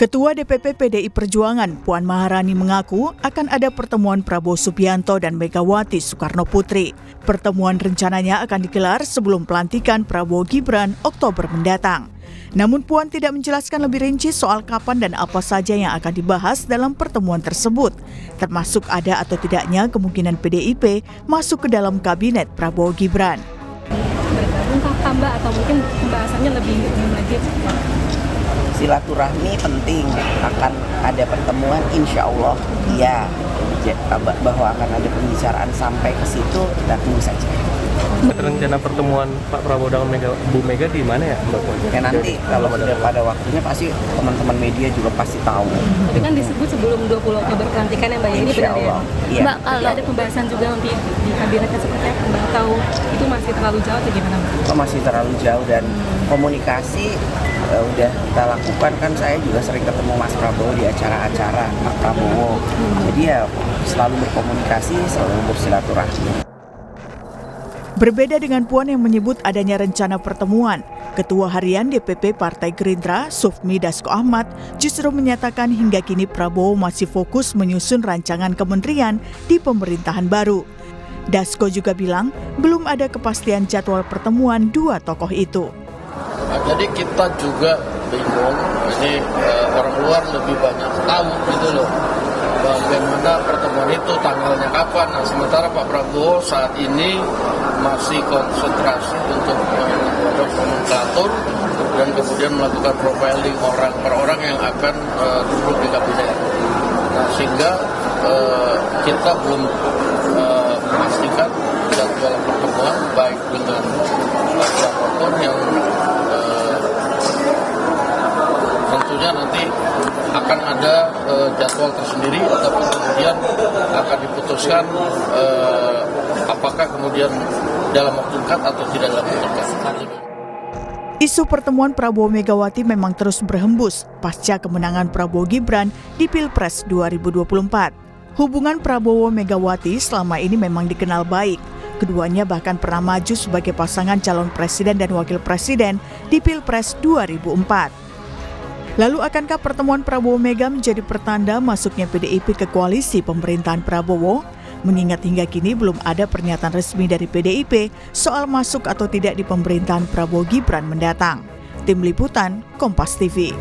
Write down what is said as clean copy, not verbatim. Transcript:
Ketua DPP PDI Perjuangan Puan Maharani mengaku akan ada pertemuan Prabowo Subianto dan Megawati Soekarno Putri. Pertemuan rencananya akan digelar sebelum pelantikan Prabowo Gibran Oktober mendatang. Namun Puan tidak menjelaskan lebih rinci soal kapan dan apa saja yang akan dibahas dalam pertemuan tersebut, termasuk ada atau tidaknya kemungkinan PDIP masuk ke dalam kabinet Prabowo Gibran. Bergabung tambah atau mungkin pembahasannya lebih lagi? Silaturahmi penting, akan ada pertemuan insya Allah ya, bahwa akan ada pembicaraan sampai ke situ, kita tunggu saja. Rencana pertemuan Pak Prabowo dengan Bu Mega di mana ya Mbak Puan? Ya nanti kalau sudah pada waktunya pasti teman-teman media juga pasti tahu. Tapi kan disebut sebelum 20 Oktober pelantikan ya Mbak, ini benar ya? Iya. Mbak, kalau ada pembahasan juga nanti di kabinetnya seperti apa Mbak, atau itu masih terlalu jauh atau gimana Mbak? Masih terlalu jauh dan komunikasi udah kita lakukan, kan saya juga sering ketemu Mas Prabowo di acara-acara Pak Prabowo. Jadi ya selalu berkomunikasi, selalu bersilaturahmi. Berbeda dengan Puan yang menyebut adanya rencana pertemuan, Ketua Harian DPP Partai Gerindra, Sufmi Dasko Ahmad, justru menyatakan hingga kini Prabowo masih fokus menyusun rancangan kementerian di pemerintahan baru. Dasko juga bilang belum ada kepastian jadwal pertemuan dua tokoh itu. Jadi kita juga bingung, ini orang luar lebih banyak tahu gitu loh, bagaimana pertemuan itu, tanggalnya kapan. Nah, sementara Pak Prabowo saat ini masih konsentrasi untuk membuat nomenklatur dan kemudian melakukan profiling orang per orang yang akan duduk di kabinet. Nah, sehingga kita belum memastikan jadwal pertemuan baik dengan siapapun yang tentunya nanti akan ada jadwal tersendiri, tapi kemudian akan diputuskan apakah kemudian dalam waktu dekat atau tidak dalam waktu dekat. Isu pertemuan Prabowo Megawati memang terus berhembus pasca kemenangan Prabowo Gibran di Pilpres 2024. Hubungan Prabowo Megawati selama ini memang dikenal baik. Keduanya bahkan pernah maju sebagai pasangan calon presiden dan wakil presiden di Pilpres 2004. Lalu akankah pertemuan Prabowo Mega menjadi pertanda masuknya PDIP ke koalisi pemerintahan Prabowo? Mengingat hingga kini belum ada pernyataan resmi dari PDIP soal masuk atau tidak di pemerintahan Prabowo Gibran mendatang. Tim Liputan, Kompas TV.